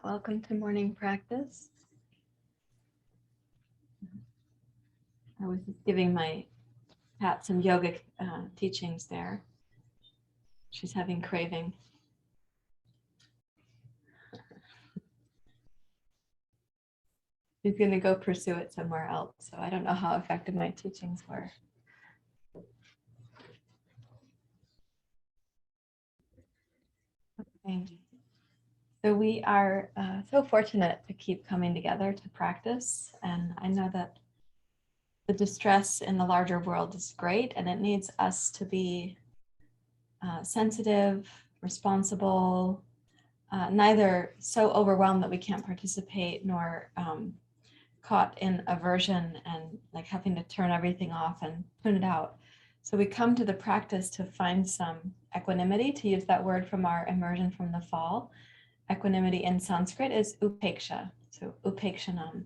Welcome to morning practice. I was just giving my cat some yoga teachings there. She's having craving. She's going to go pursue it somewhere else. So I don't know how effective my teachings were. Okay. So we are so fortunate to keep coming together to practice. And I know that the distress in the larger world is great, and it needs us to be sensitive, responsible, neither so overwhelmed that we can't participate, nor caught in aversion and like having to turn everything off and tune it out. So we come to the practice to find some equanimity, to use that word from our immersion from the fall. Equanimity in Sanskrit is upeksha, so upekshanam.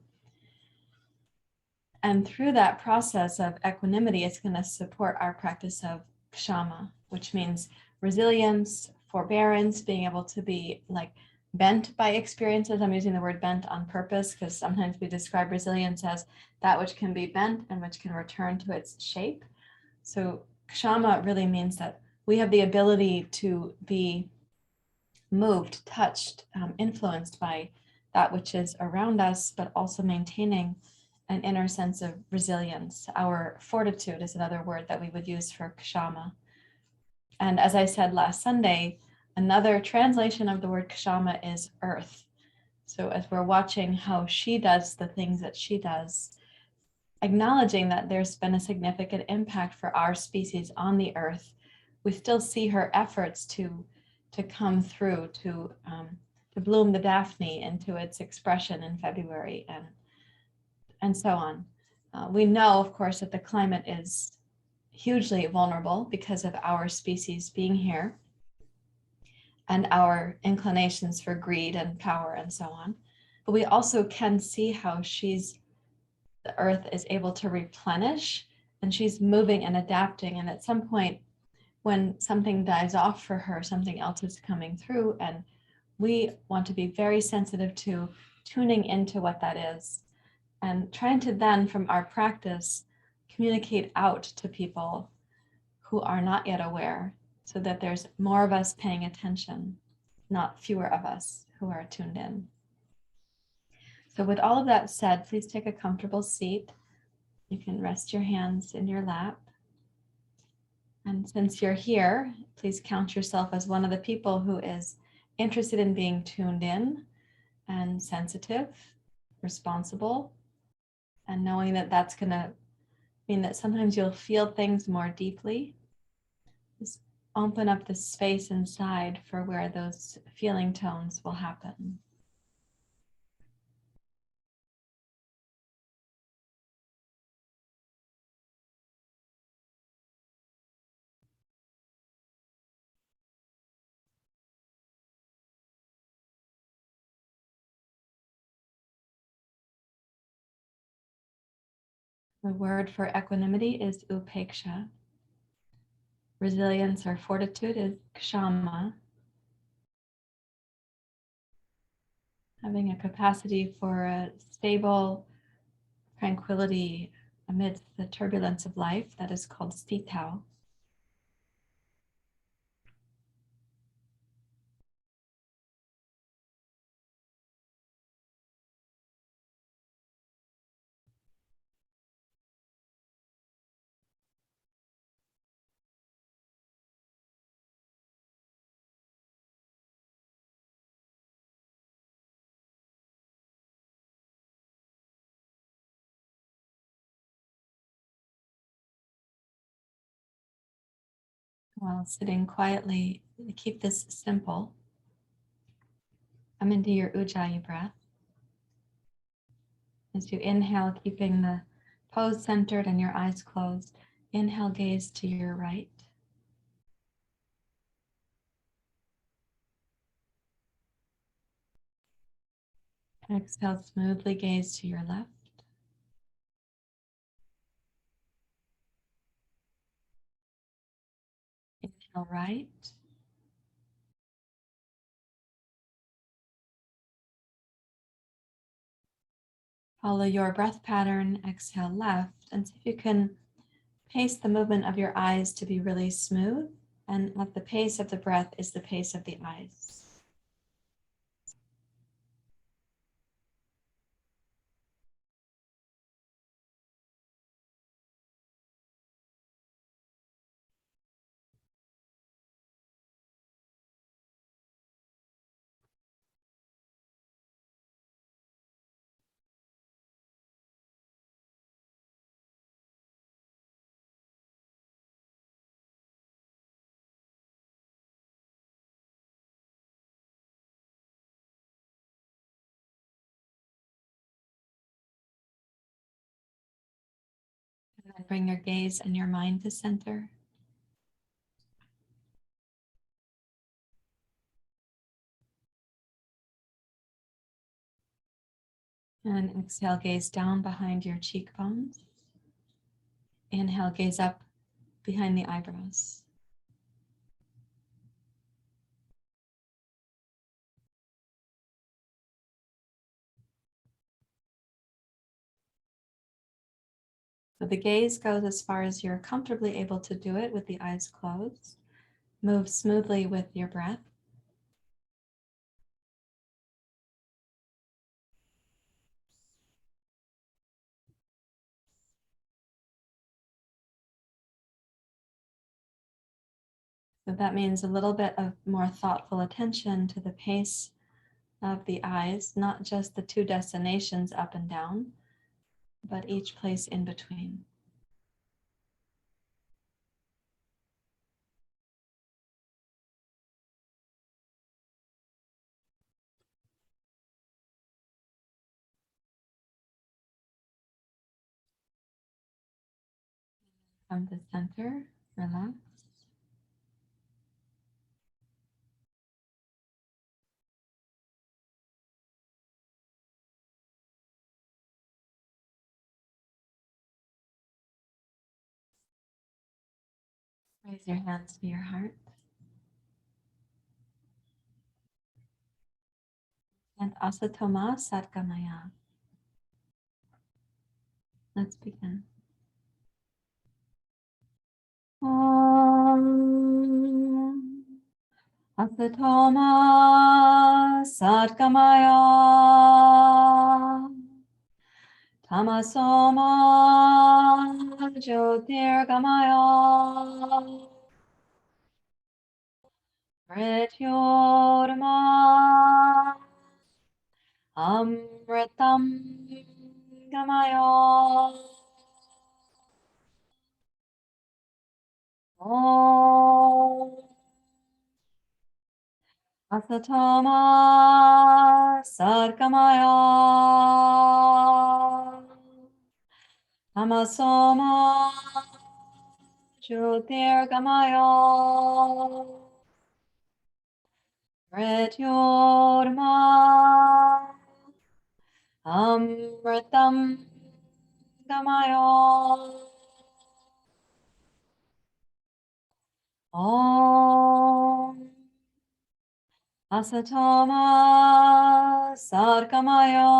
And through that process of equanimity, it's going to support our practice of Ksama, which means resilience, forbearance, being able to be like bent by experiences. I'm using the word bent on purpose because sometimes we describe resilience as that which can be bent and which can return to its shape. So Ksama really means that we have the ability to be moved, touched, influenced by that which is around us, but also maintaining an inner sense of resilience. Our fortitude is another word that we would use for Ksama. And as I said last Sunday, another translation of the word Ksama is earth. So as we're watching how she does the things that she does, acknowledging that there's been a significant impact for our species on the earth, we still see her efforts to come through, to bloom the Daphne into its expression in February, and so on. We know, of course, that the climate is hugely vulnerable because of our species being here and our inclinations for greed and power and so on. But we also can see how the earth is able to replenish, and she's moving and adapting. And at some point, when something dies off for her, something else is coming through, and we want to be very sensitive to tuning into what that is and trying to then, from our practice, communicate out to people who are not yet aware, so that there's more of us paying attention, not fewer of us who are tuned in. So with all of that said, please take a comfortable seat. You can rest your hands in your lap. And since you're here, please count yourself as one of the people who is interested in being tuned in and sensitive, responsible, and knowing that that's going to mean that sometimes you'll feel things more deeply. Just open up the space inside for where those feeling tones will happen. The word for equanimity is upeksha. Resilience or fortitude is Ksama. Having a capacity for a stable tranquility amidst the turbulence of life, that is called stitau. While sitting quietly, keep this simple. Come into your ujjayi breath. As you inhale, keeping the pose centered and your eyes closed, inhale, gaze to your right. Exhale, smoothly gaze to your left. Inhale, right. Follow your breath pattern, exhale left, and see if you can pace the movement of your eyes to be really smooth, and at the pace of the breath is the pace of the eyes. And then bring your gaze and your mind to center. And exhale, gaze down behind your cheekbones. Inhale, gaze up behind the eyebrows. So the gaze goes as far as you're comfortably able to do it with the eyes closed. Move smoothly with your breath. So that means a little bit of more thoughtful attention to the pace of the eyes, not just the two destinations up and down, but each place in between. From the center, relax. Raise your hands to your heart. And Asatoma Satgamaya. Let's begin. Om Asatoma Satgamaya. Tamasoma Jyotirgamaya. Mrityorma Amritam Gamaya. Om Asatoma Satgamaya. Tamasoma Jyotirgamaya. Mrityorma Amritam Gamaya. Om Asatoma Satgamaya.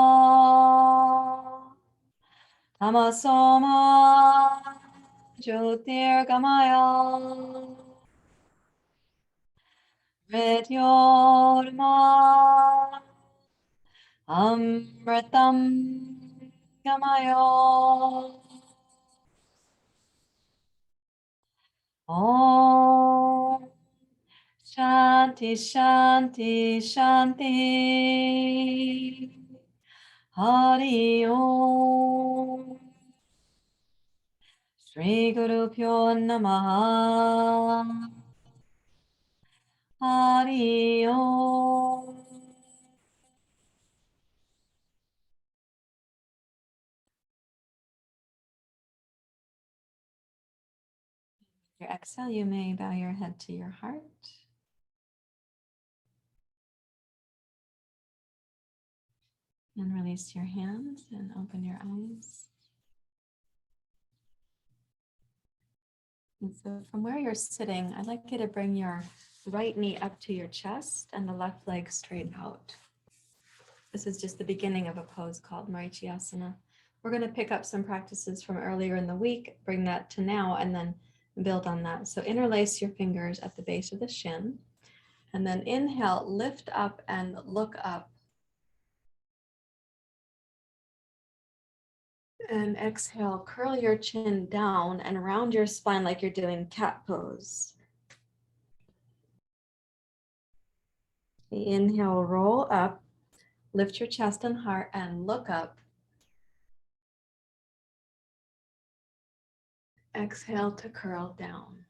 Tamasoma Jyotirgamaya. Mrityorma Amritam Gamaya. Om Shanti Shanti Shanti. Hari Om. Shri Guru Pyo Namaha. Hari Om. Your exhale, you may bow your head to your heart. And release your hands and open your eyes. And so from where you're sitting, I'd like you to bring your right knee up to your chest and the left leg straight out. This is just the beginning of a pose called anjaneyasana. We're going to pick up some practices from earlier in the week, bring that to now, and then build on that. So interlace your fingers at the base of the shin, and then inhale, lift up and look up. And exhale, curl your chin down and round your spine like you're doing cat pose. Inhale, roll up, lift your chest and heart and look up. Exhale to curl down.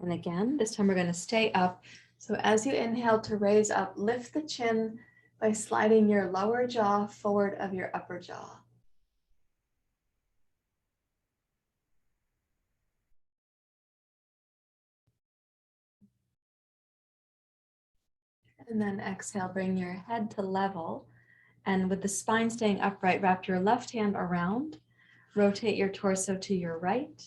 And again, this time we're going to stay up. So as you inhale to raise up, lift the chin by sliding your lower jaw forward of your upper jaw. And then exhale, bring your head to level. And with the spine staying upright, wrap your left hand around. Rotate your torso to your right.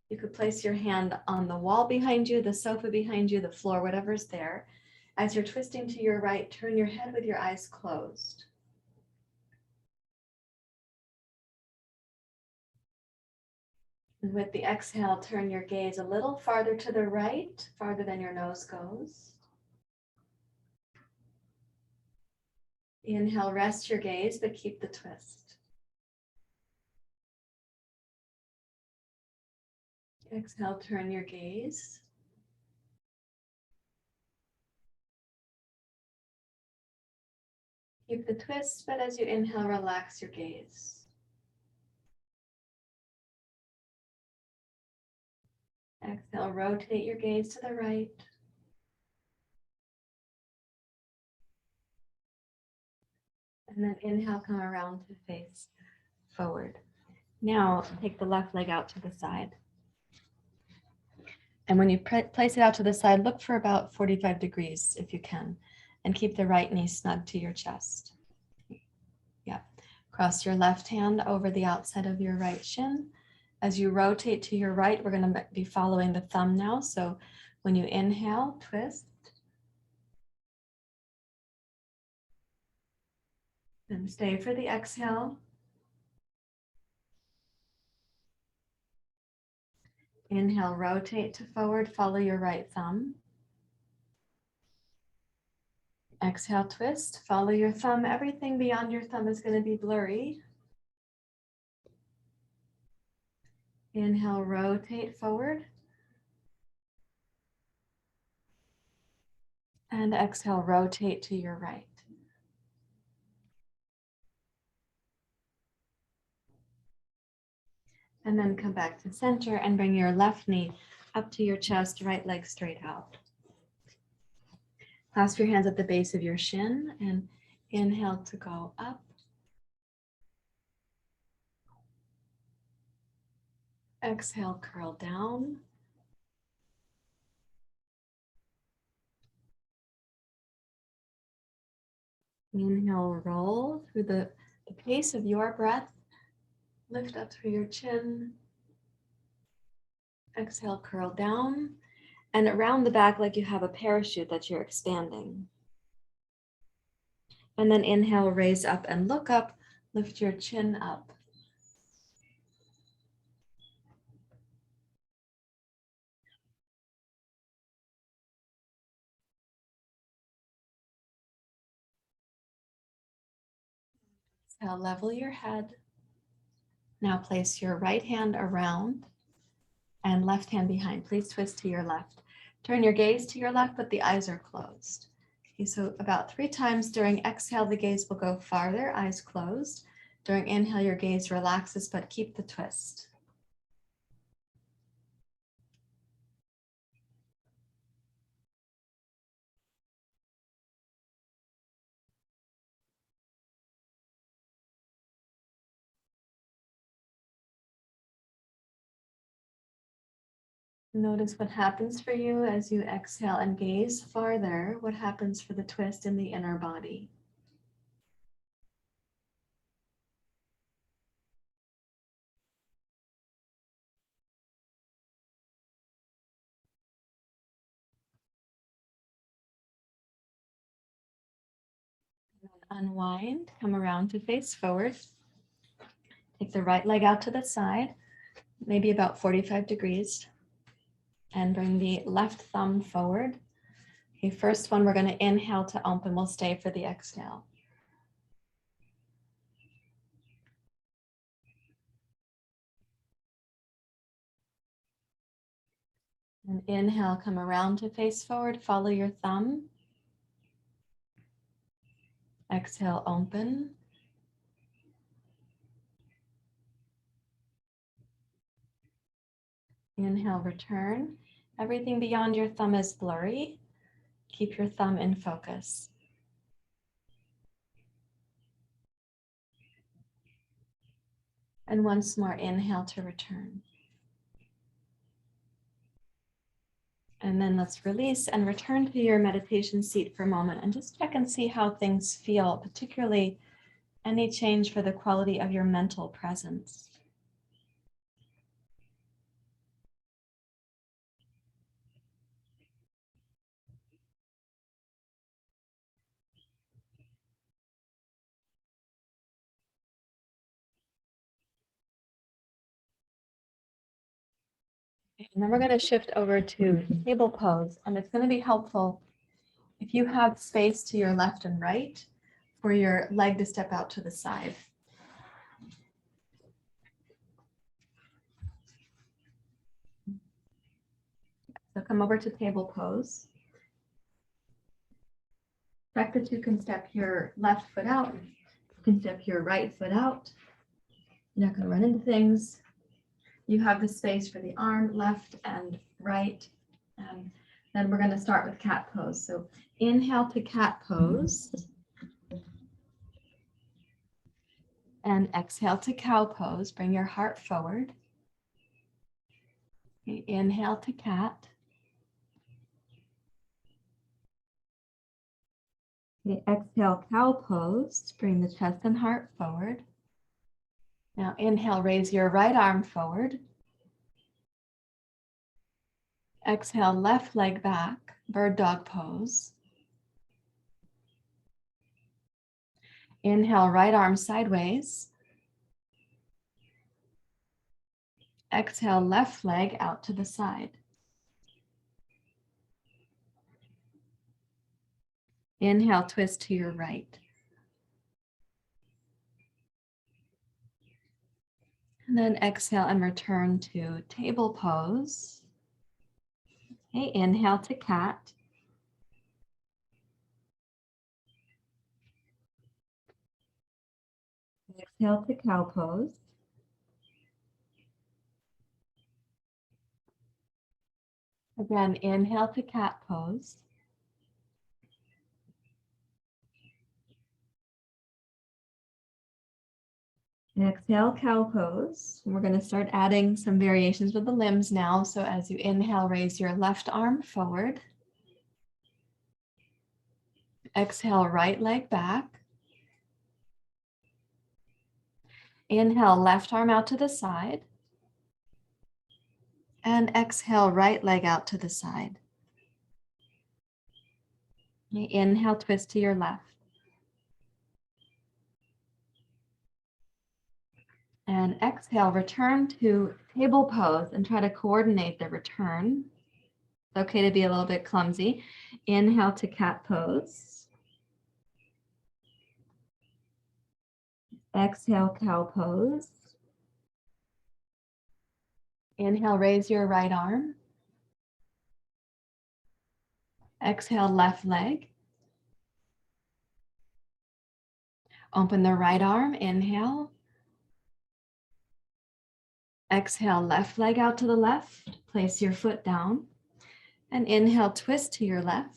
You could place your hand on the wall behind you, the sofa behind you, the floor, whatever's there. As you're twisting to your right, turn your head with your eyes closed. And with the exhale, turn your gaze a little farther to the right, farther than your nose goes. Inhale, rest your gaze, but keep the twist. Exhale, turn your gaze. Keep the twist, but as you inhale, relax your gaze. Exhale, rotate your gaze to the right. And then inhale, come around to face forward. Now take the left leg out to the side. And when you place it out to the side, look for about 45 degrees if you can, and keep the right knee snug to your chest. Yeah. Cross your left hand over the outside of your right shin. As you rotate to your right, we're going to be following the thumb now. So when you inhale, twist. And stay for the exhale. Inhale, rotate to forward, follow your right thumb. Exhale, twist, follow your thumb. Everything beyond your thumb is going to be blurry. Inhale, rotate forward. And exhale, rotate to your right. And then come back to center and bring your left knee up to your chest, right leg straight out. Clasp your hands at the base of your shin and inhale to go up. Exhale, curl down. Inhale, roll through the pace of your breath. Lift up through your chin. Exhale, curl down. And around the back like you have a parachute that you're expanding. And then inhale, raise up and look up. Lift your chin up. Exhale, level your head. Now place your right hand around and left hand behind. Please twist to your left. Turn your gaze to your left, but the eyes are closed. Okay, so about 3 times during exhale, the gaze will go farther, eyes closed. During inhale, your gaze relaxes, but keep the twist. Notice what happens for you as you exhale and gaze farther. What happens for the twist in the inner body? Unwind, come around to face forward. Take the right leg out to the side, maybe about 45 degrees, and bring the left thumb forward. Okay, first one, we're going to inhale to open. We'll stay for the exhale. And inhale, come around to face forward, follow your thumb. Exhale, open. Inhale, return. Everything beyond your thumb is blurry. Keep your thumb in focus. And once more, inhale to return. And then let's release and return to your meditation seat for a moment and just check and see how things feel, particularly any change for the quality of your mental presence. And then we're going to shift over to table pose, and it's going to be helpful if you have space to your left and right for your leg to step out to the side. So come over to table pose. Check that you can step your left foot out. You can step your right foot out. You're not going to run into things. You have the space for the arm, left and right. And then we're going to start with cat pose. So inhale to cat pose. And exhale to cow pose. Bring your heart forward. Okay, inhale to cat. Okay, exhale, cow pose. Bring the chest and heart forward. Now inhale, raise your right arm forward. Exhale, left leg back, bird dog pose. Inhale, right arm sideways. Exhale, left leg out to the side. Inhale, twist to your right. And then exhale and return to table pose. Okay, inhale to cat. Exhale to cow pose. Again, inhale to cat pose. Exhale, cow pose. We're going to start adding some variations with the limbs now. So as you inhale, raise your left arm forward. Exhale, right leg back. Inhale, left arm out to the side. And exhale, right leg out to the side. Inhale, twist to your left. And exhale, return to table pose and try to coordinate the return. It's okay to be a little bit clumsy. Inhale to cat pose. Exhale, cow pose. Inhale, raise your right arm. Exhale, left leg. Open the right arm, inhale. Exhale, left leg out to the left. Place your foot down. And inhale, twist to your left.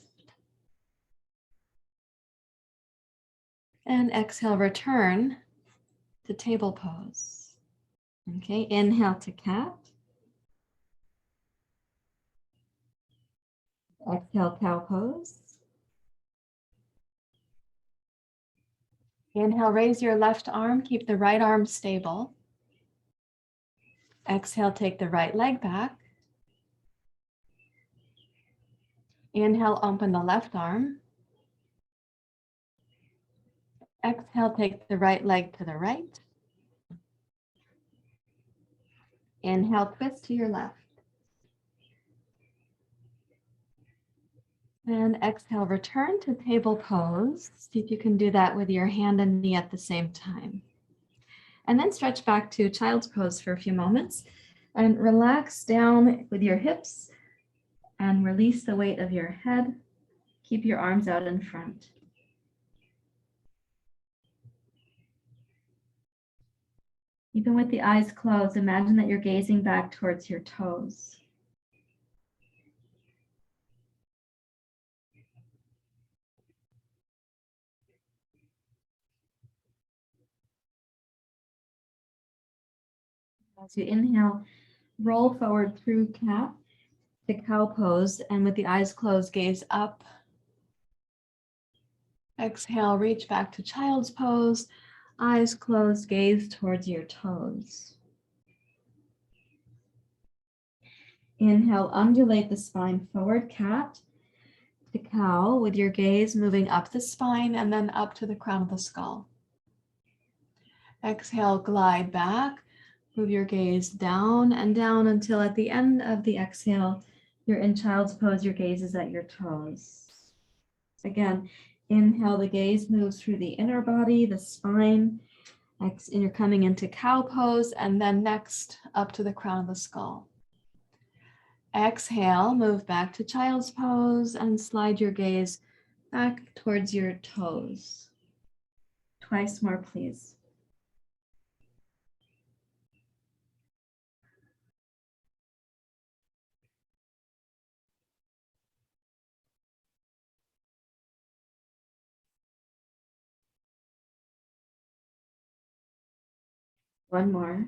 And exhale, return to table pose. Okay, inhale to cat. Exhale, cow pose. Inhale, raise your left arm. Keep the right arm stable. Exhale, take the right leg back. Inhale, open the left arm. Exhale, take the right leg to the right. Inhale, twist to your left. And exhale, return to table pose. See if you can do that with your hand and knee at the same time. And then stretch back to child's pose for a few moments and relax down with your hips and release the weight of your head. Keep your arms out in front. Even with the eyes closed, imagine that you're gazing back towards your toes. As you inhale, roll forward through cat to cow pose, and with the eyes closed, gaze up. Exhale, reach back to child's pose. Eyes closed, gaze towards your toes. Inhale, undulate the spine forward, cat to cow, with your gaze moving up the spine and then up to the crown of the skull. Exhale, glide back. Move your gaze down and down until at the end of the exhale, you're in child's pose, your gaze is at your toes. Again, inhale, the gaze moves through the inner body, the spine, and you're coming into cow pose, and then next up to the crown of the skull. Exhale, move back to child's pose and slide your gaze back towards your toes. Twice more, please. One more.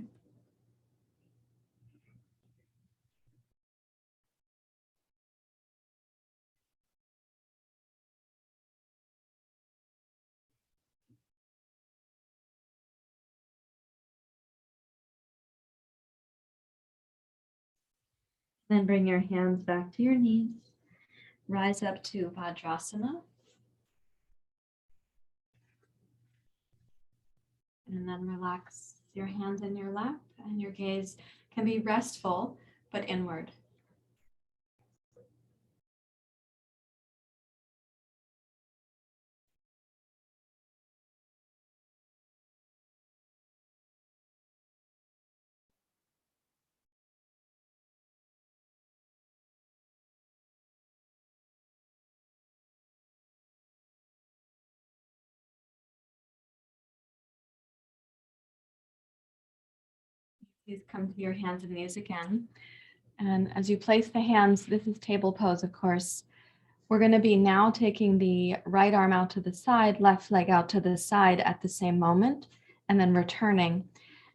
Then bring your hands back to your knees. Rise up to Vajrasana. And then relax your hands in your lap, and your gaze can be restful, but inward. Please come to your hands and knees again. And as you place the hands, this is table pose, of course. We're going to be now taking the right arm out to the side, left leg out to the side at the same moment, and then returning.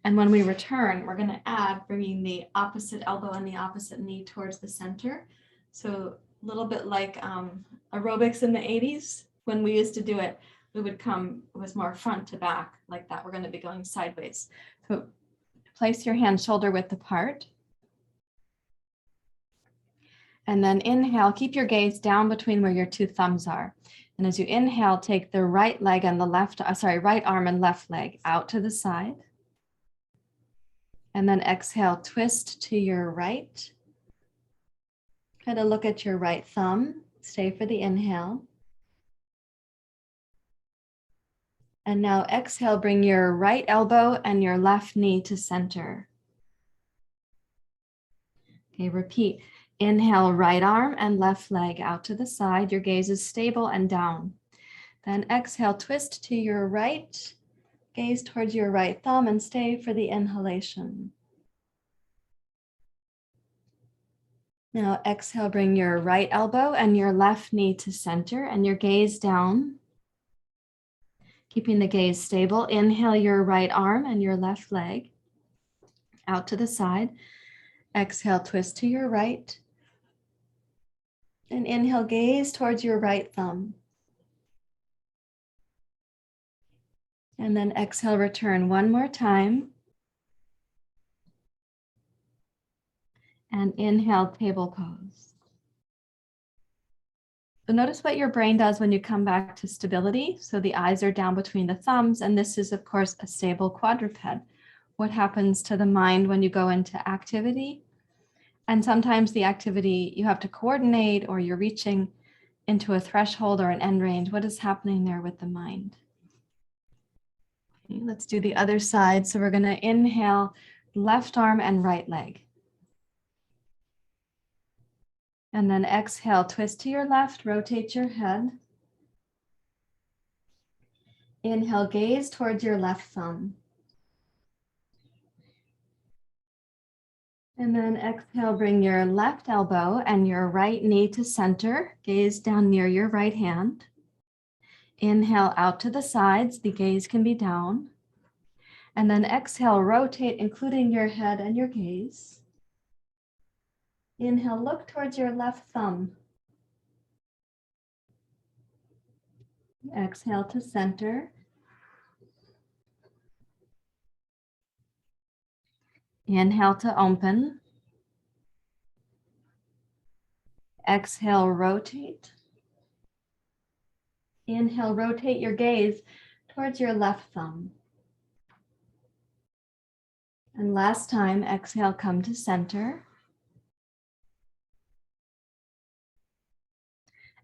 And when we return, we're going to add bringing the opposite elbow and the opposite knee towards the center. So a little bit like aerobics in the 80s. When we used to do it, we would come, it was more front to back like that. We're going to be going sideways. So place your hands shoulder width apart. And then inhale, keep your gaze down between where your two thumbs are. And as you inhale, take the right leg and the right arm and left leg out to the side. And then exhale, twist to your right. Try to look at your right thumb. Stay for the inhale. And now exhale, bring your right elbow and your left knee to center. Okay, repeat. Inhale, right arm and left leg out to the side. Your gaze is stable and down. Then exhale, twist to your right. Gaze towards your right thumb and stay for the inhalation. Now exhale, bring your right elbow and your left knee to center and your gaze down. Keeping the gaze stable, inhale your right arm and your left leg out to the side. Exhale, twist to your right. And inhale, gaze towards your right thumb. And then exhale, return one more time. And inhale, table pose. So notice what your brain does when you come back to stability. So the eyes are down between the thumbs, and this is, of course, a stable quadruped. What happens to the mind when you go into activity? And sometimes the activity you have to coordinate, or you're reaching into a threshold or an end range. What is happening there with the mind? Okay, let's do the other side. So we're going to inhale, left arm and right leg. And then exhale, twist to your left, rotate your head. Inhale, gaze towards your left thumb. And then exhale, bring your left elbow and your right knee to center. Gaze down near your right hand. Inhale out to the sides. The gaze can be down. And then exhale, rotate, including your head and your gaze. Inhale, look towards your left thumb. Exhale to center. Inhale to open. Exhale, rotate. Inhale, rotate your gaze towards your left thumb. And last time, exhale, come to center.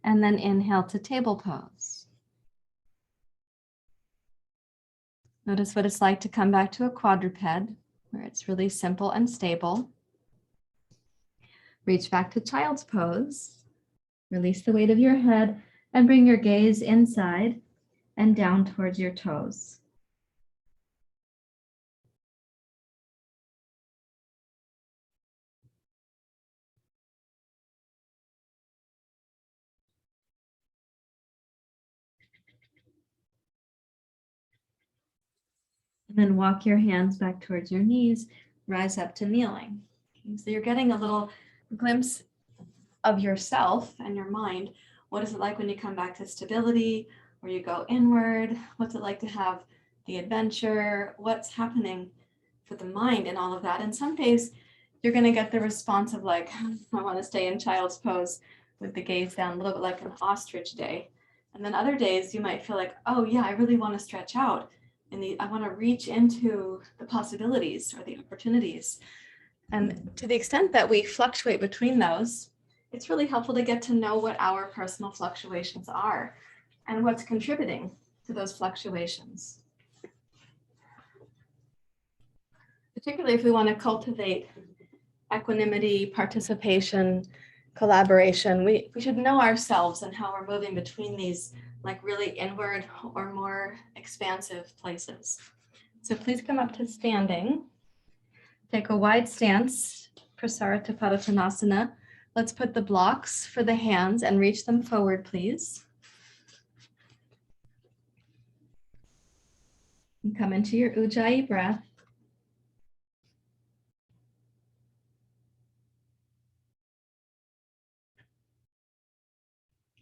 And then inhale to table pose. Notice what it's like to come back to a quadruped, where it's really simple and stable. Reach back to child's pose. Release the weight of your head and bring your gaze inside and down towards your toes. And then walk your hands back towards your knees, rise up to kneeling. Okay, so you're getting a little glimpse of yourself and your mind. What is it like when you come back to stability, or you go inward? What's it like to have the adventure? What's happening for the mind and all of that? And some days you're going to get the response of like, I want to stay in child's pose with the gaze down, a little bit like an ostrich day. And then other days you might feel like, oh yeah, I really want to stretch out. And I want to reach into the possibilities or the opportunities. And to the extent that we fluctuate between those, it's really helpful to get to know what our personal fluctuations are and what's contributing to those fluctuations. Particularly if we want to cultivate equanimity, participation, collaboration, we should know ourselves and how we're moving between these like really inward or more expansive places. So please come up to standing. Take a wide stance, Prasarita Padottanasana. Let's put the blocks for the hands and reach them forward, please. And come into your Ujjayi breath.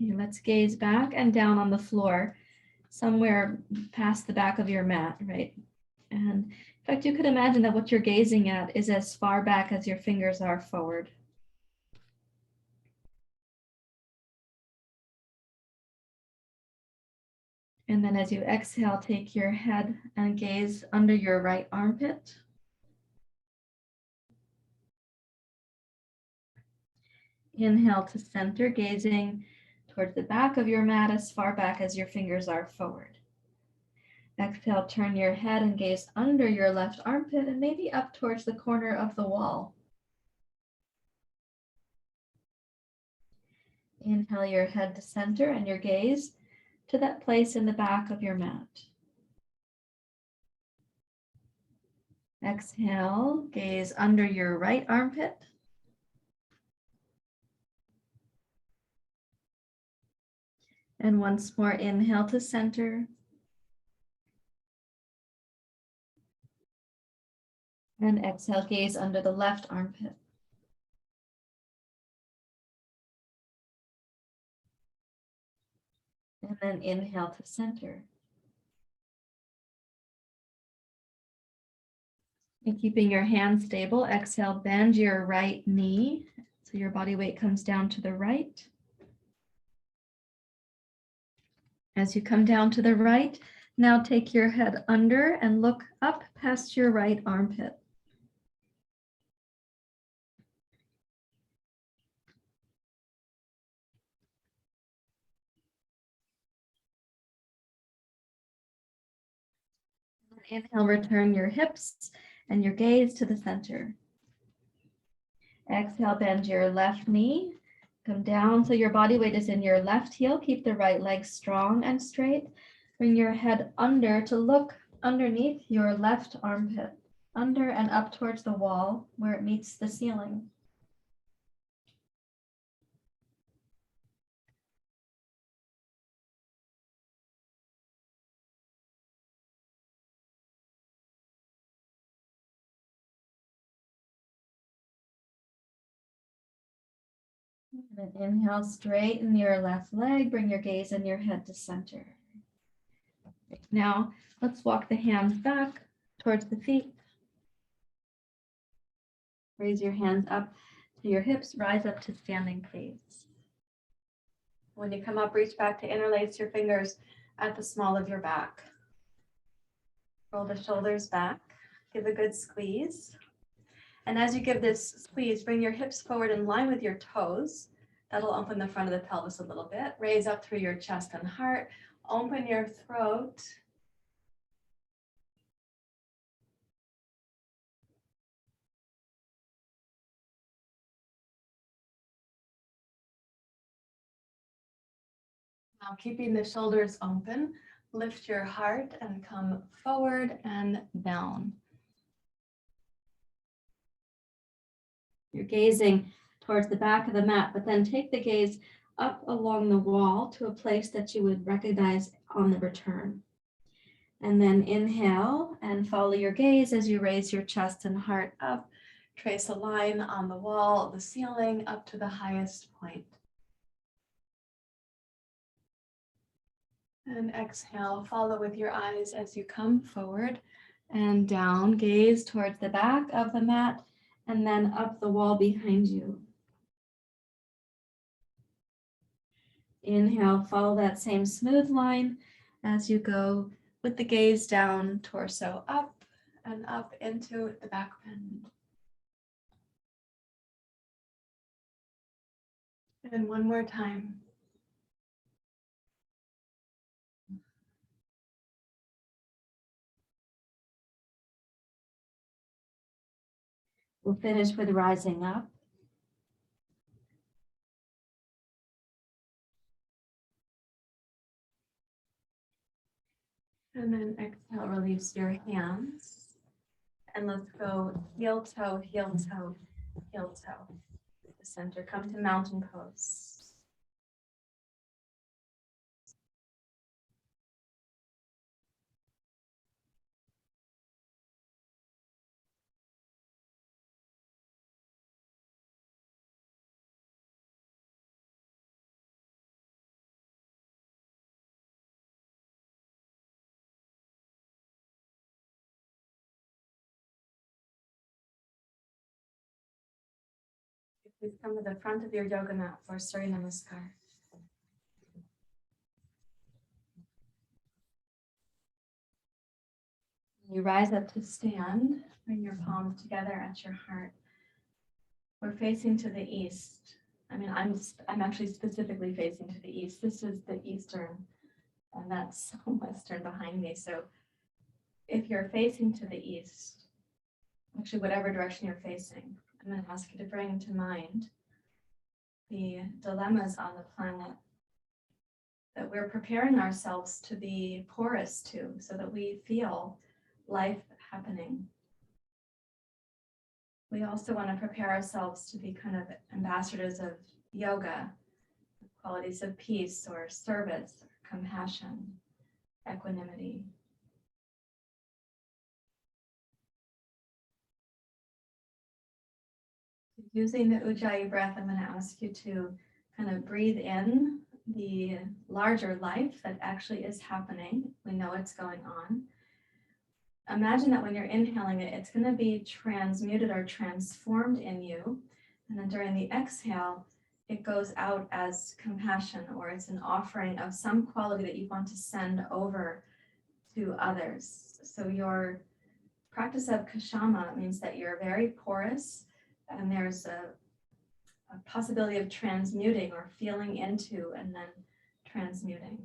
Okay, let's gaze back and down on the floor, somewhere past the back of your mat, right? And in fact, you could imagine that what you're gazing at is as far back as your fingers are forward. And then as you exhale, take your head and gaze under your right armpit. Inhale to center, gazing towards the back of your mat as far back as your fingers are forward. Exhale, turn your head and gaze under your left armpit and maybe up towards the corner of the wall. Inhale your head to center and your gaze to that place in the back of your mat. Exhale, gaze under your right armpit. And once more, inhale to center. And exhale, gaze under the left armpit. And then inhale to center. And keeping your hands stable, exhale, bend your right knee so your body weight comes down to the right. As you come down to the right, now take your head under and look up past your right armpit. Inhale, return your hips and your gaze to the center. Exhale, bend your left knee. Come down so your body weight is in your left heel. Keep the right leg strong and straight. Bring your head under to look underneath your left armpit, under and up towards the wall where it meets the ceiling. And then inhale, straighten your left leg, bring your gaze and your head to center. Now, let's walk the hands back towards the feet. Raise your hands up to your hips, rise up to standing please. When you come up, reach back to interlace your fingers at the small of your back. Roll the shoulders back, give a good squeeze. And as you give this squeeze, bring your hips forward in line with your toes. That'll open the front of the pelvis a little bit. Raise up through your chest and heart. Open your throat. Now keeping the shoulders open, lift your heart and come forward and down. You're gazing towards the back of the mat, but then take the gaze up along the wall to a place that you would recognize on the return. And then inhale and follow your gaze as you raise your chest and heart up. Trace a line on the wall, the ceiling, up to the highest point. And exhale, follow with your eyes as you come forward and down. Gaze towards the back of the mat and then up the wall behind you. Inhale, follow that same smooth line as you go with the gaze down, torso up and up into the back bend. And one more time. We'll finish with rising up. And then exhale, release your hands. And let's go heel, toe, heel, toe, heel, toe. The center, come to mountain pose. Please come to the front of your yoga mat for surya namaskar. You rise up to stand, bring your palms together at your heart. We're facing to the east. I'm actually specifically facing to the east. This is the eastern, and that's western behind me. So if you're facing to the east, actually whatever direction you're facing, I'm going to ask you to bring to mind the dilemmas on the planet that we're preparing ourselves to be porous to, so that we feel life happening. We also want to prepare ourselves to be kind of ambassadors of yoga, qualities of peace or service, or compassion, equanimity. Using the Ujjayi breath, I'm going to ask you to kind of breathe in the larger life that actually is happening. We know it's going on. Imagine that when you're inhaling it, it's going to be transmuted or transformed in you. And then during the exhale, it goes out as compassion, or it's an offering of some quality that you want to send over to others. So your practice of Ksama means that you're very porous, and there's a possibility of transmuting or feeling into and then transmuting.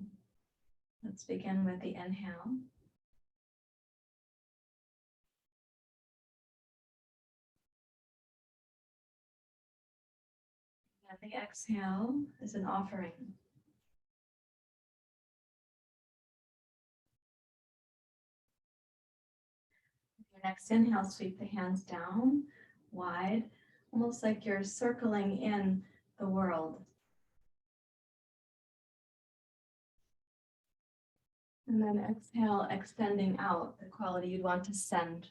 Let's begin with the inhale. And the exhale is an offering. Your next inhale, sweep the hands down, wide, almost like you're circling in the world. And then exhale, extending out the quality you'd want to send.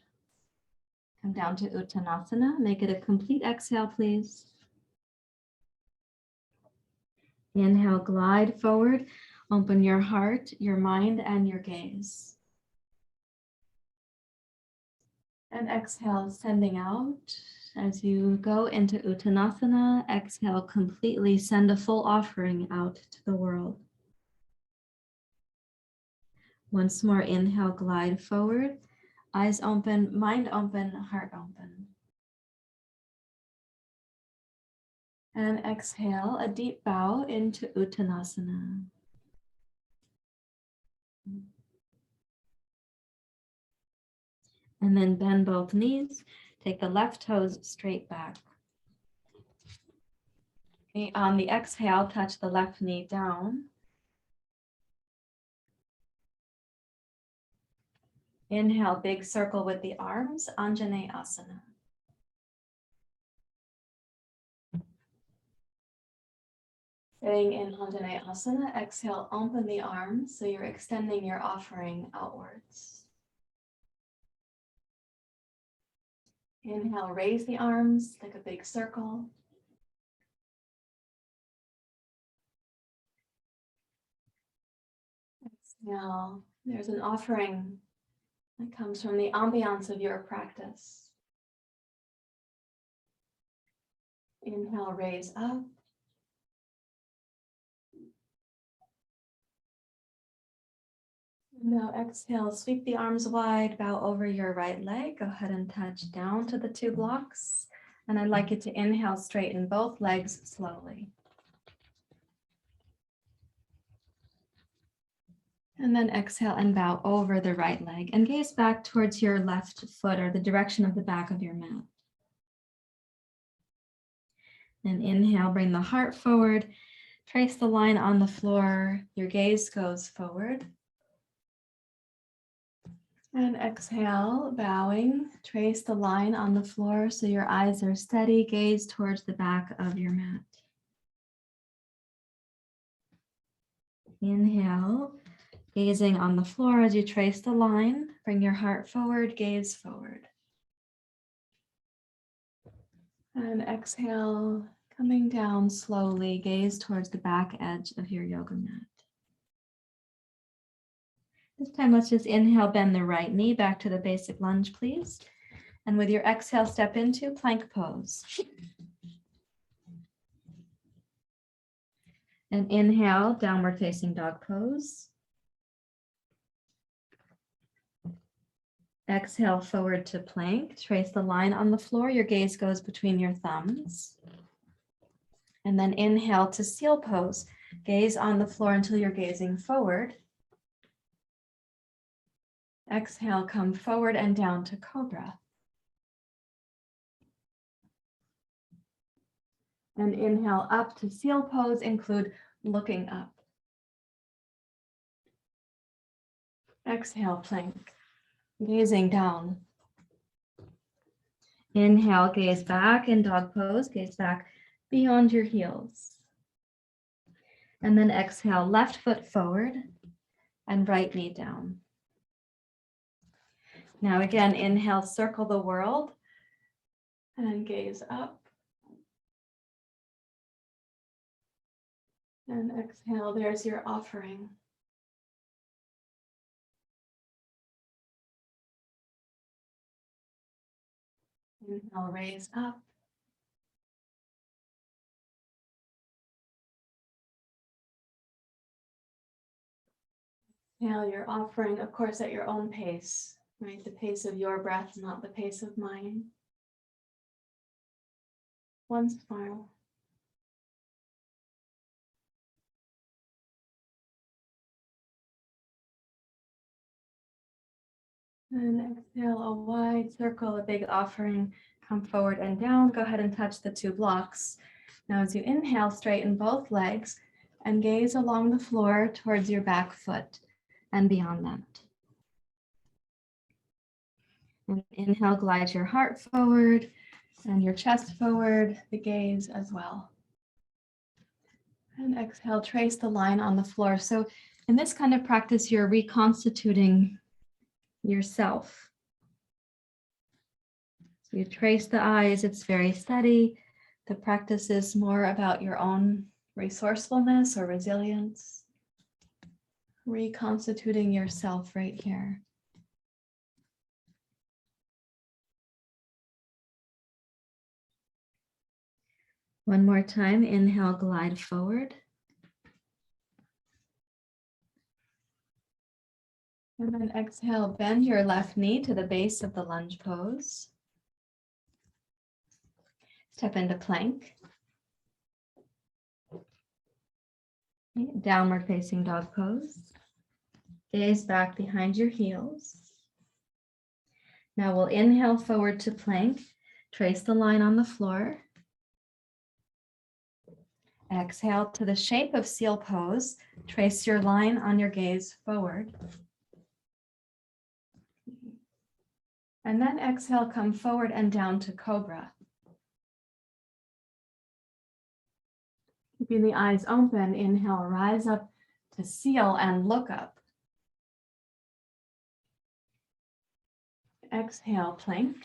Come down to Uttanasana. Make it a complete exhale, please. Inhale, glide forward. Open your heart, your mind, and your gaze. And exhale, sending out. As you go into Uttanasana, exhale completely, send a full offering out to the world. Once more, inhale, glide forward. Eyes open, mind open, heart open. And exhale, a deep bow into Uttanasana. And then bend both knees. Take the left toes straight back. Okay, on the exhale, touch the left knee down. Inhale, big circle with the arms, anjaneyasana. Staying in anjaneyasana, exhale, open the arms so you're extending your offering outwards. Inhale, raise the arms like a big circle. Exhale, there's an offering that comes from the ambiance of your practice. Inhale, raise up. Now exhale, sweep the arms wide, bow over your right leg. Go ahead and touch down to the two blocks. And I'd like you to inhale, straighten both legs slowly. And then exhale and bow over the right leg and gaze back towards your left foot or the direction of the back of your mat. And inhale, bring the heart forward. Trace the line on the floor. Your gaze goes forward. And exhale, bowing, trace the line on the floor so your eyes are steady, gaze towards the back of your mat. Inhale, gazing on the floor as you trace the line, bring your heart forward, gaze forward. And exhale, coming down slowly, gaze towards the back edge of your yoga mat. This time, let's just inhale, bend the right knee back to the basic lunge, please. And with your exhale, step into plank pose. And inhale, downward facing dog pose. Exhale, forward to plank. Trace the line on the floor. Your gaze goes between your thumbs. And then inhale to seal pose. Gaze on the floor until you're gazing forward. Exhale, come forward and down to cobra. And inhale up to seal pose, include looking up. Exhale, plank, gazing down. Inhale, gaze back in dog pose, gaze back beyond your heels. And then exhale, left foot forward and right knee down. Now again, inhale, circle the world and gaze up. And exhale, there's your offering. Inhale, raise up. Exhale, you're offering, of course, at your own pace, right? The pace of your breath, not the pace of mine. One smile. And exhale, a wide circle, a big offering. Come forward and down. Go ahead and touch the two blocks. Now as you inhale, straighten both legs and gaze along the floor towards your back foot and beyond that. And inhale, glide your heart forward and your chest forward, the gaze as well. And exhale, trace the line on the floor. So in this kind of practice, you're reconstituting yourself. So you trace the eyes, it's very steady. The practice is more about your own resourcefulness or resilience. Reconstituting yourself right here. One more time, inhale, glide forward. And then exhale, bend your left knee to the base of the lunge pose. Step into plank. Downward facing dog pose. Gaze back behind your heels. Now we'll inhale forward to plank. Trace the line on the floor. Exhale to the shape of seal pose. Trace your line on your gaze forward. And then exhale, come forward and down to cobra. Keeping the eyes open, inhale, rise up to seal and look up. Exhale, plank.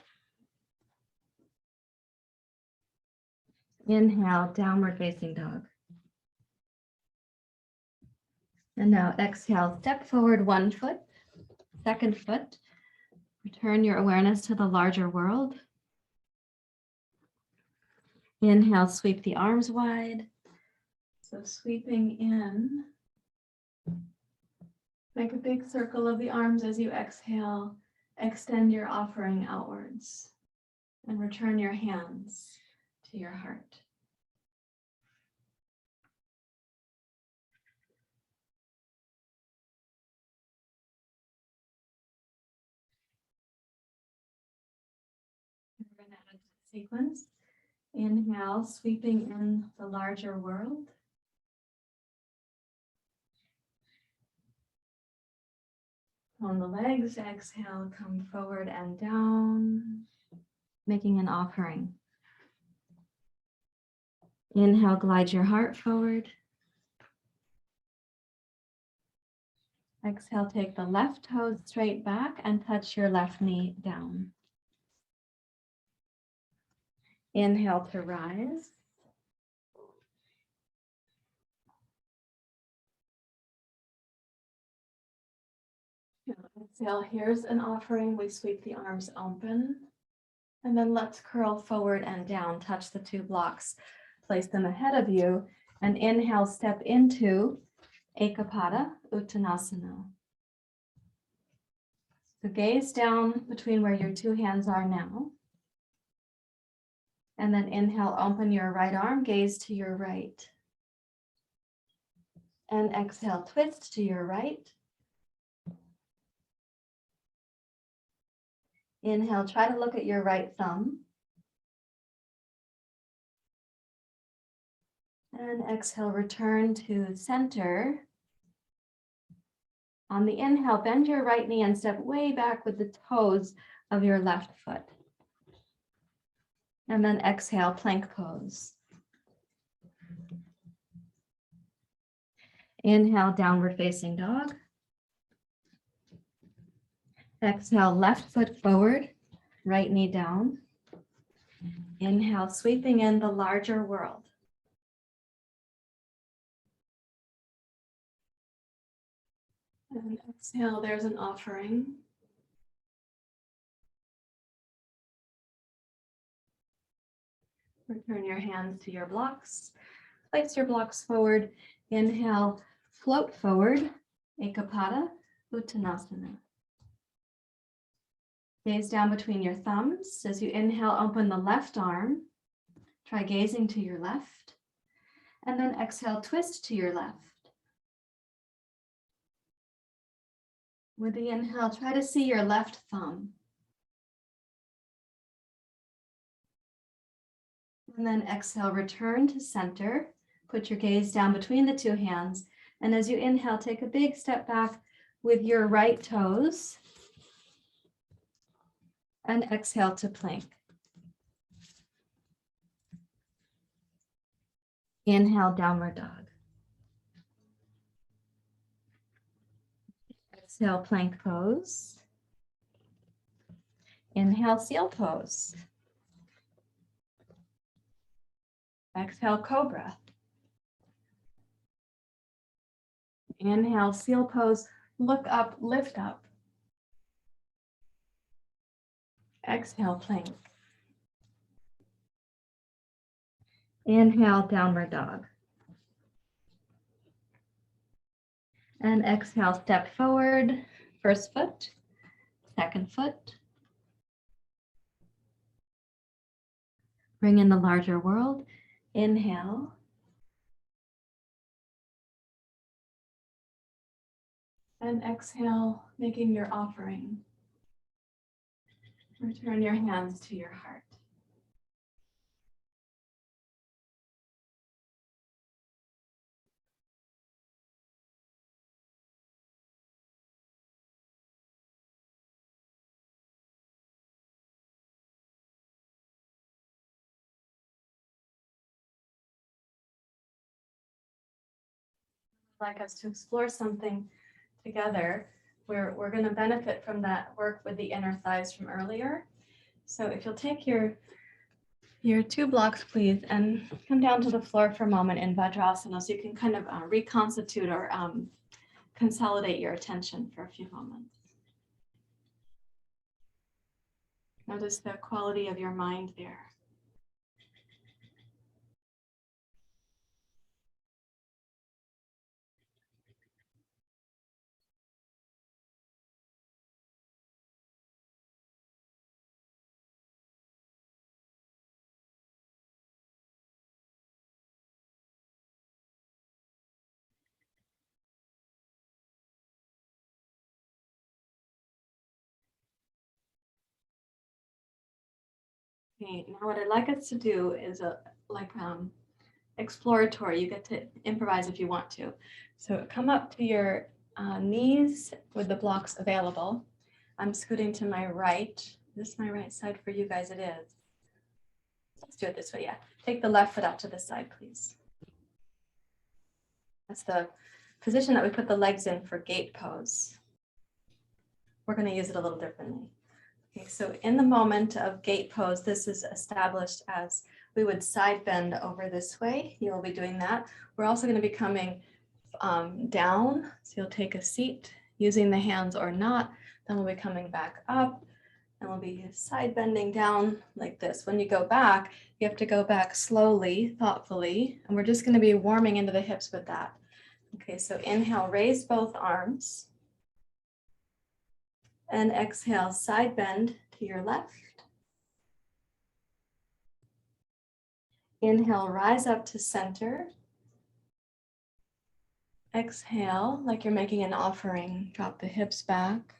Inhale, downward facing dog. And now exhale, step forward 1 foot, second foot. Return your awareness to the larger world. Inhale, sweep the arms wide. So sweeping in. Make a big circle of the arms as you exhale. Extend your offering outwards and return your hands to your heart. We're going to add to the sequence. Inhale, sweeping in the larger world. On the legs, exhale, come forward and down, making an offering. Inhale, glide your heart forward. Exhale, take the left toes straight back and touch your left knee down. Inhale to rise. Exhale, here's an offering. We sweep the arms open. And then let's curl forward and down. Touch the two blocks. Place them ahead of you. And inhale, step into Ekapada Uttanasana. So gaze down between where your two hands are now. And then inhale, open your right arm, gaze to your right. And exhale, twist to your right. Inhale, try to look at your right thumb. And exhale, return to center. On the inhale, bend your right knee and step way back with the toes of your left foot. And then exhale, plank pose. Inhale, downward facing dog. Exhale, left foot forward, right knee down. Inhale, sweeping in the larger world. And exhale, there's an offering. Return your hands to your blocks. Place your blocks forward. Inhale, float forward, Ekapada. Uttanasana. Gaze down between your thumbs. As you inhale, open the left arm. Try gazing to your left. And then exhale, twist to your left. With the inhale, try to see your left thumb. And then exhale, return to center. Put your gaze down between the two hands. And as you inhale, take a big step back with your right toes. And exhale to plank. Inhale, downward dog. Exhale, plank pose. Inhale, seal pose. Exhale, cobra. Inhale, seal pose. Look up, lift up. Exhale, plank. Inhale, downward dog. And exhale, step forward. First foot, second foot. Bring in the larger world. Inhale. And exhale, making your offering. Return your hands to your heart. I'd like us to explore something together. We're going to benefit from that work with the inner thighs from earlier. So if you'll take your two blocks, please, and come down to the floor for a moment in Vajrasana so you can kind of reconstitute or consolidate your attention for a few moments. Notice the quality of your mind there. Okay, now what I'd like us to do is exploratory. You get to improvise if you want to. So come up to your knees with the blocks available. I'm scooting to my right. This is my right side for you guys, it is. Let's do it this way, yeah. Take the left foot out to the side, please. That's the position that we put the legs in for gate pose. We're going to use it a little differently. Okay, so in the moment of gate pose, this is established as we would side bend over this way. You will be doing that. We're also going to be coming down. So you'll take a seat using the hands or not. Then we'll be coming back up and we'll be side bending down like this. When you go back, you have to go back slowly, thoughtfully, and we're just going to be warming into the hips with that. Okay, so inhale, raise both arms. And exhale, side bend to your left. Inhale, rise up to center. Exhale, like you're making an offering, drop the hips back.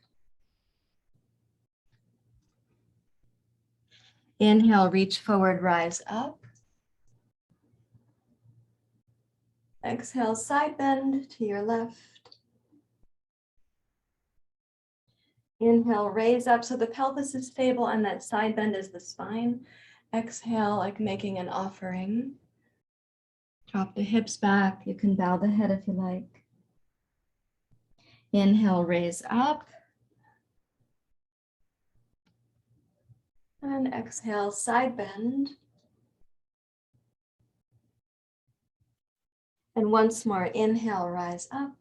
Inhale, reach forward, rise up. Exhale, side bend to your left. Inhale, raise up so the pelvis is stable and that side bend is the spine. Exhale, like making an offering. Drop the hips back. You can bow the head if you like. Inhale, raise up. And exhale, side bend. And once more, inhale, rise up.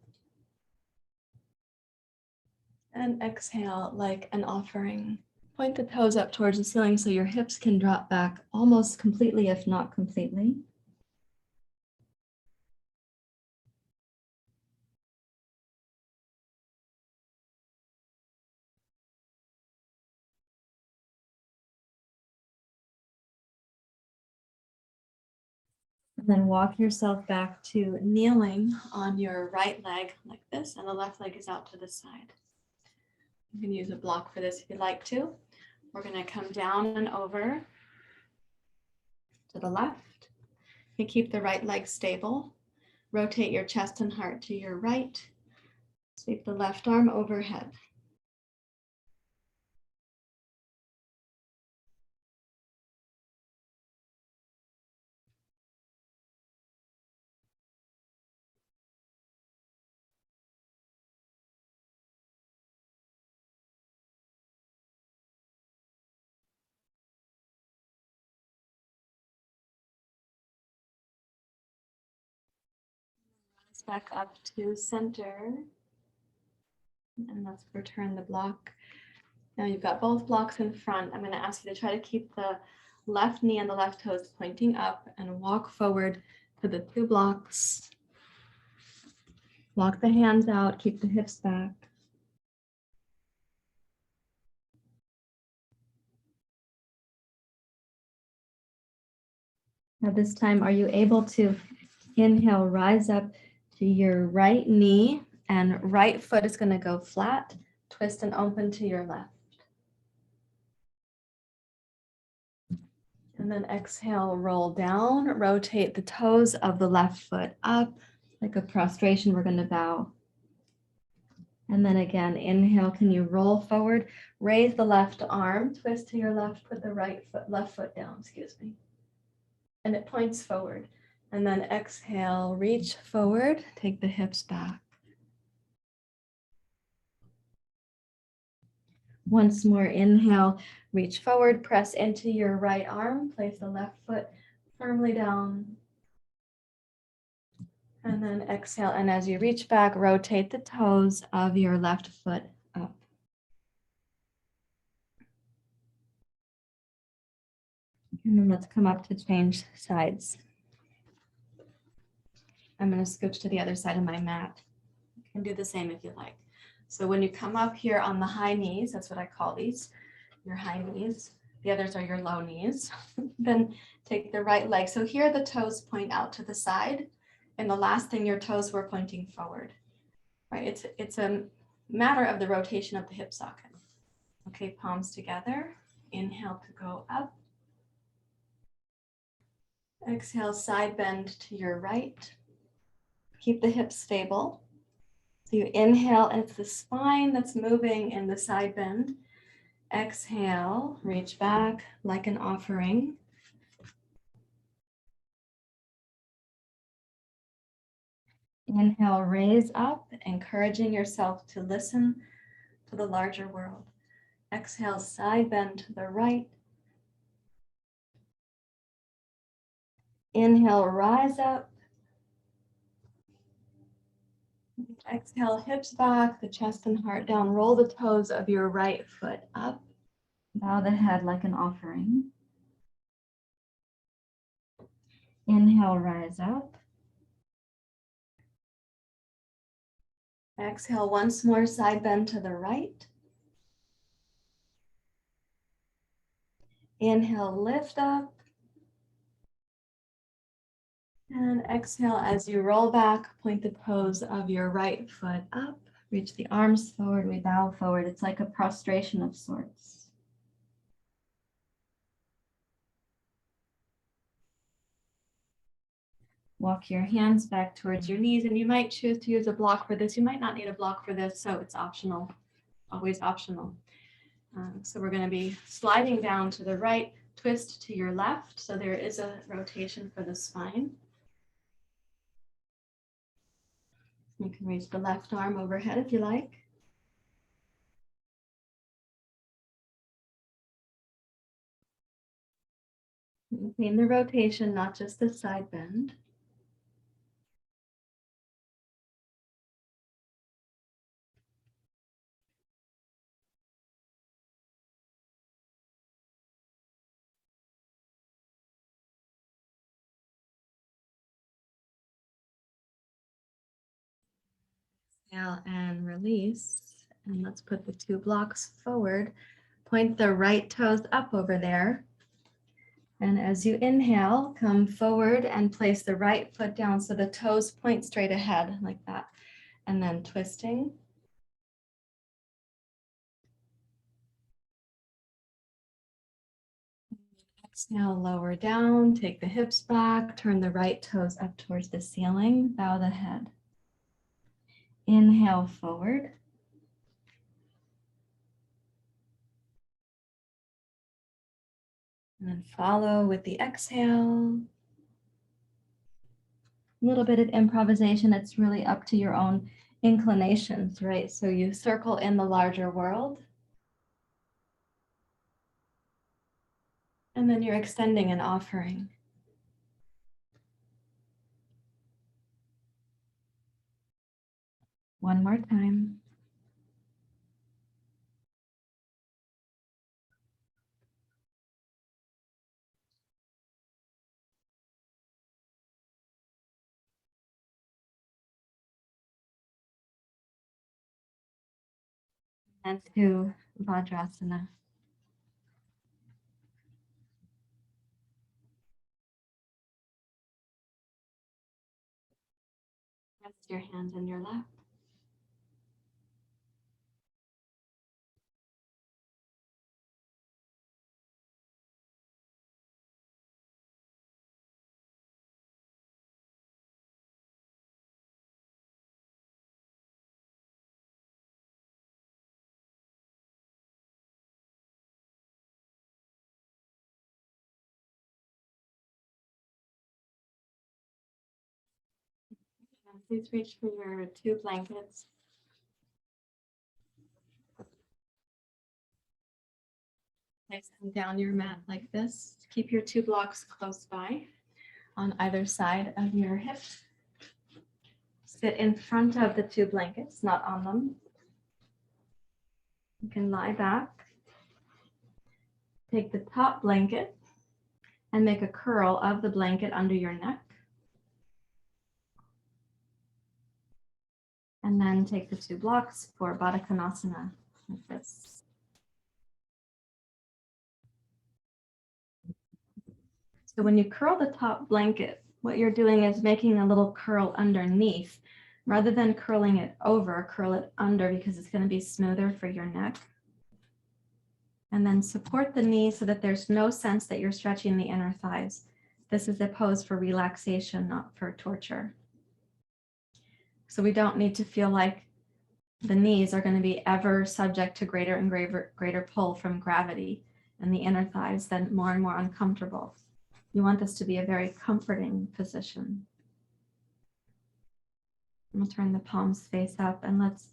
And exhale, like an offering. Point the toes up towards the ceiling so your hips can drop back almost completely, if not completely. And then walk yourself back to kneeling on your right leg like this, and the left leg is out to the side. You can use a block for this if you'd like to. We're going to come down and over to the left. You keep the right leg stable. Rotate your chest and heart to your right. Sweep the left arm overhead. Back up to center. And let's return the block. Now you've got both blocks in front. I'm going to ask you to try to keep the left knee and the left toes pointing up and walk forward to the two blocks. Walk the hands out, keep the hips back. Now this time, are you able to inhale, rise up to your right knee, and right foot is going to go flat, twist and open to your left. And then exhale, roll down, rotate the toes of the left foot up. Like a prostration, we're going to bow. And then again, inhale, can you roll forward? Raise the left arm, twist to your left, put the left foot down, excuse me. And it points forward. And then exhale, reach forward, take the hips back. Once more, inhale, reach forward, press into your right arm, place the left foot firmly down. And then exhale, and as you reach back, rotate the toes of your left foot up. And then let's come up to change sides. I'm going to scooch to the other side of my mat. You can do the same if you like. So when you come up here on the high knees, that's what I call these, your high knees. The others are your low knees. Then take the right leg. So here the toes point out to the side. And the last thing, your toes were pointing forward. Right? It's a matter of the rotation of the hip socket. Okay, palms together. Inhale to go up. Exhale, side bend to your right. Keep the hips stable. So you inhale, and it's the spine that's moving in the side bend. Exhale, reach back like an offering. Inhale, raise up, encouraging yourself to listen to the larger world. Exhale, side bend to the right. Inhale, rise up. Exhale, hips back, the chest and heart down. Roll the toes of your right foot up. Bow the head like an offering. Inhale, rise up. Exhale, once more, side bend to the right. Inhale, lift up. And exhale, as you roll back, point the toes of your right foot up. Reach the arms forward, we bow forward. It's like a prostration of sorts. Walk your hands back towards your knees, and you might choose to use a block for this. You might not need a block for this, so it's optional, always optional. So we're going to be sliding down to the right, twist to your left. So there is a rotation for the spine. You can raise the left arm overhead if you like. Maintain the rotation, not just the side bend. Exhale and release. And let's put the two blocks forward. Point the right toes up over there. And as you inhale, come forward and place the right foot down so the toes point straight ahead like that. And then twisting. Exhale, lower down, take the hips back, turn the right toes up towards the ceiling, bow the head. Inhale forward. And then follow with the exhale. A little bit of improvisation. It's really up to your own inclinations, right? So you circle in the larger world. And then you're extending and offering. One more time. And to Vajrasana. Rest your hand in your lap. And please reach for your 2 blankets. Place them down your mat like this. Keep your 2 blocks close by on either side of your hips. Sit in front of the 2 blankets, not on them. You can lie back. Take the top blanket and make a curl of the blanket under your neck. And then take the 2 blocks for Baddha Konasana like this. So when you curl the top blanket, what you're doing is making a little curl underneath. Rather than curling it over, curl it under because it's going to be smoother for your neck. And then support the knee so that there's no sense that you're stretching the inner thighs. This is a pose for relaxation, not for torture. So we don't need to feel like the knees are going to be ever subject to greater and greater pull from gravity, and the inner thighs then more and more uncomfortable. You want this to be a very comforting position. We'll turn the palms face up and let's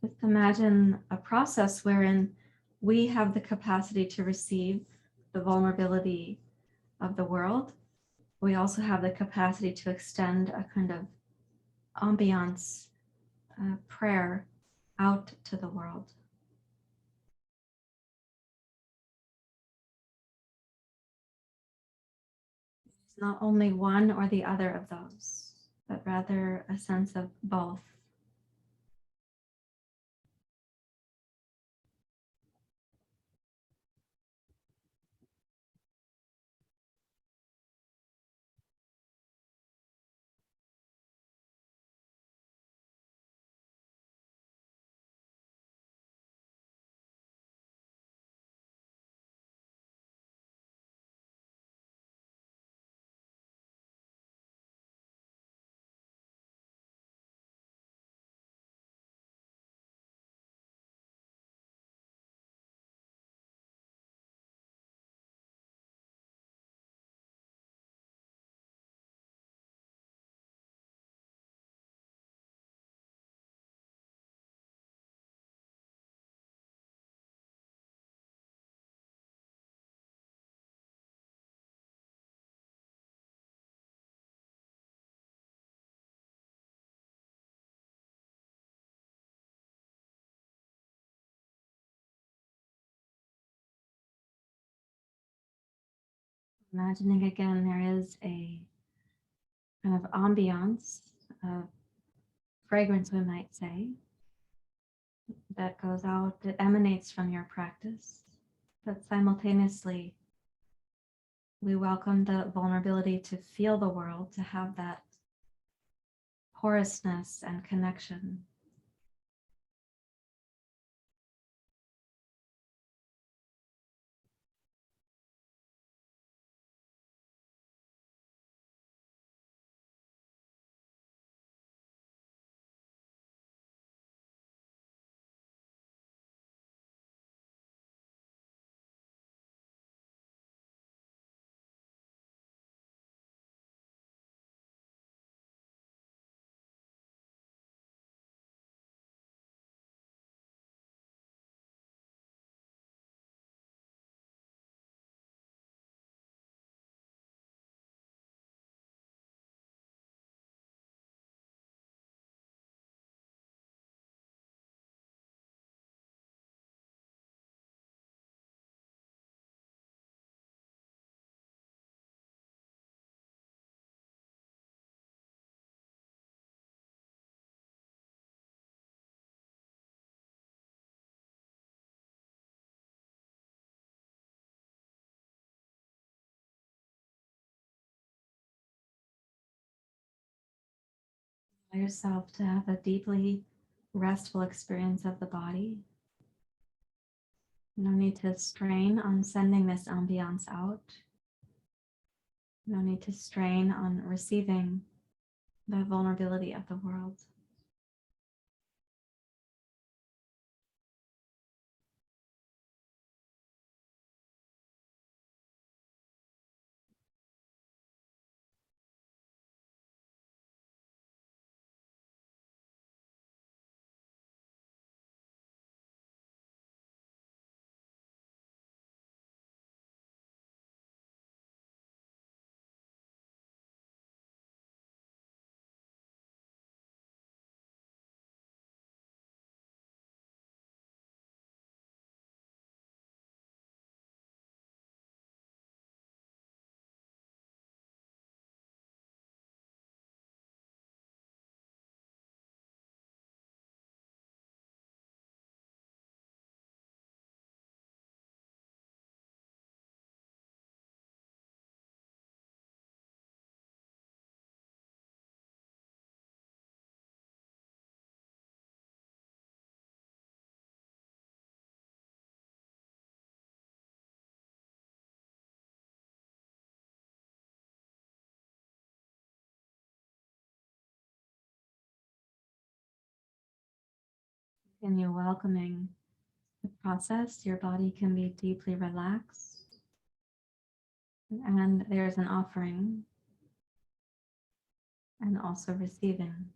just imagine a process wherein we have the capacity to receive the vulnerability of the world. We also have the capacity to extend a kind of ambiance, prayer out to the world. It's not only one or the other of those, but rather a sense of both. Imagining again, there is a kind of ambiance, fragrance, we might say, that goes out, that emanates from your practice, but simultaneously We welcome the vulnerability to feel the world, to have that porousness and connection. Allow yourself to have a deeply restful experience of the body. No need to strain on sending this ambiance out. No need to strain on receiving the vulnerability of the world. Continue welcoming the process. Your body can be deeply relaxed. And there's an offering and also receiving.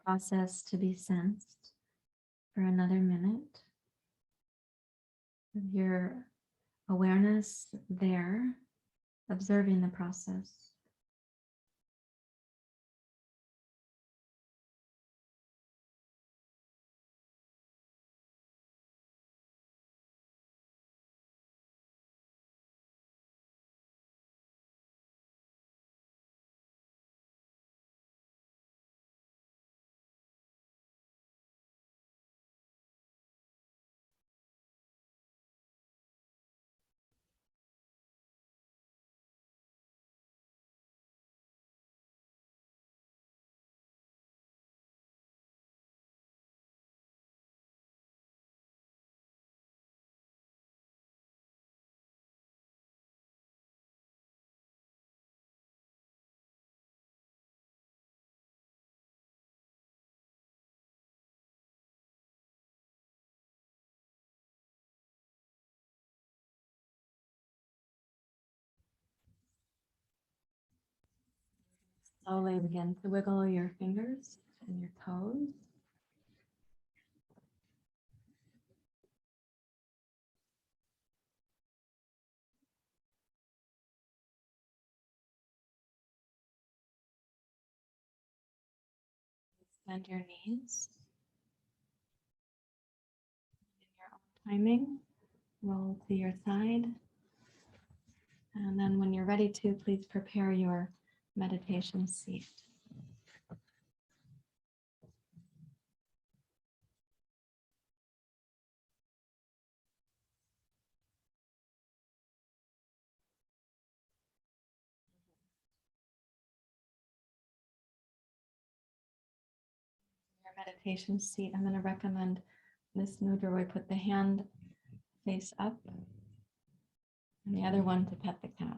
Process to be sensed for another minute. With your awareness there, observing the process. Slowly begin to wiggle your fingers and your toes. Bend your knees. In your own timing, roll to your side. And then when you're ready to, please prepare your meditation seat. Your meditation seat, I'm going to recommend this mudra where we put the hand face up and the other one to pet the cat.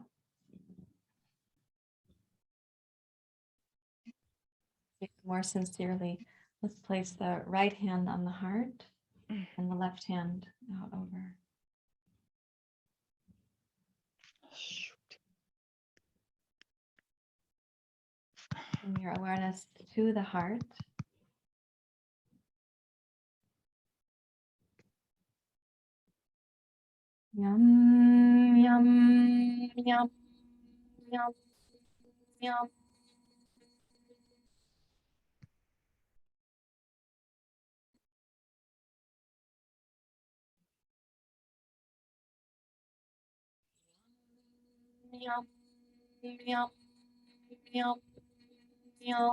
More sincerely, let's place the right hand on the heart and the left hand out over. Bring your awareness to the heart. Yum, yum, yum, yum, yum. Yum, yum, yum, yum.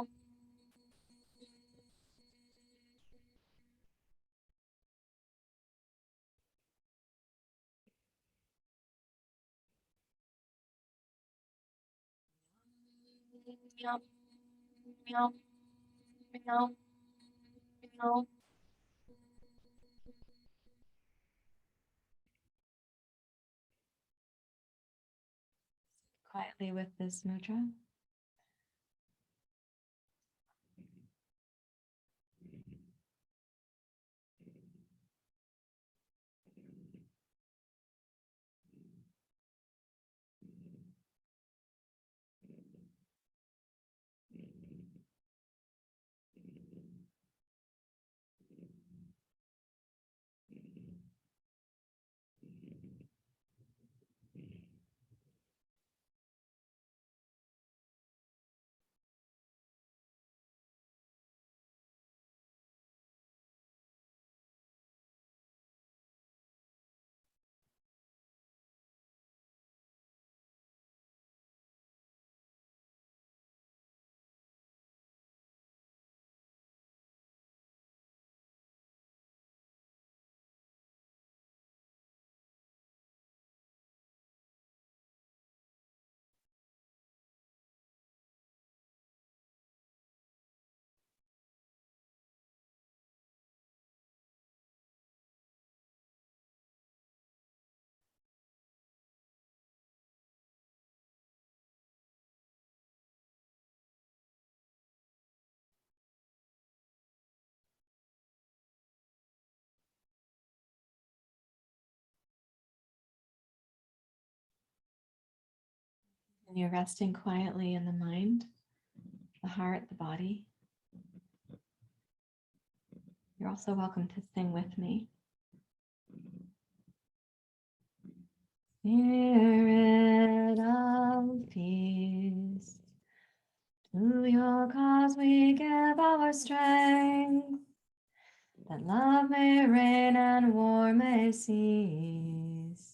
Yum, yum, yum, yum. Quietly with this mudra. And you're resting quietly in the mind, the heart, the body. You're also welcome to sing with me. Spirit of peace, to your cause we give our strength, that love may reign and war may cease.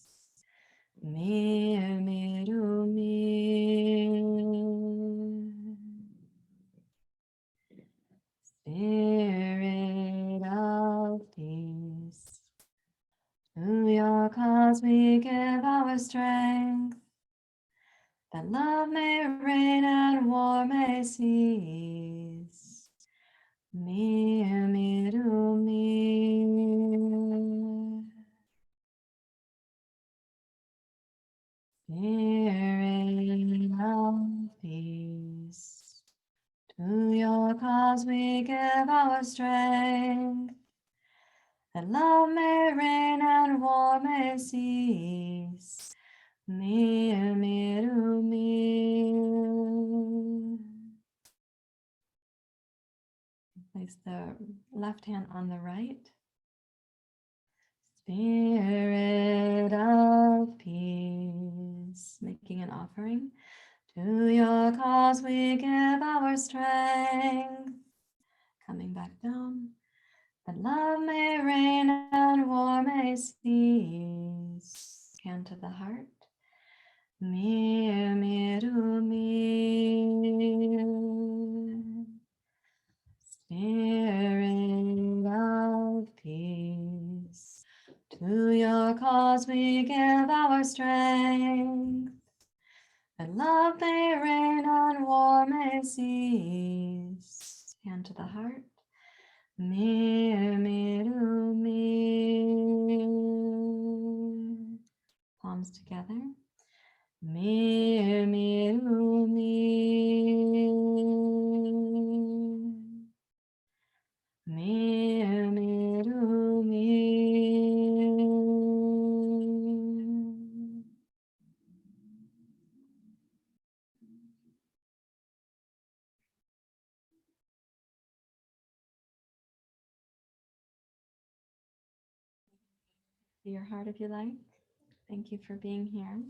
Mir miru mir. Spirit of peace, to your cause we give our strength, that love may reign and war may cease. Mir miru mir. Spirit of peace, to your cause we give our strength, that love may reign and war may cease. Mir miru mir. Place the left hand on the right. Spirit of peace, making an offering. To your cause we give our strength. Coming back down. That love may reign and war may cease. Hand to the heart. Mir miru mir. Spirit of peace. To your cause we give our strength. That love may reign and war may cease. Hand to the heart. Mir miru mir. Palms together. Mir miru mir. Mir miru mir. To your heart if you like. Thank you for being here.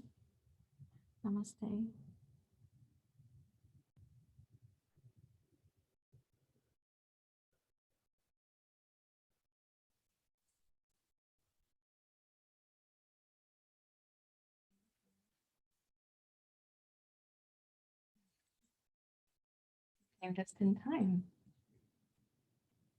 Namaste. Came just in time.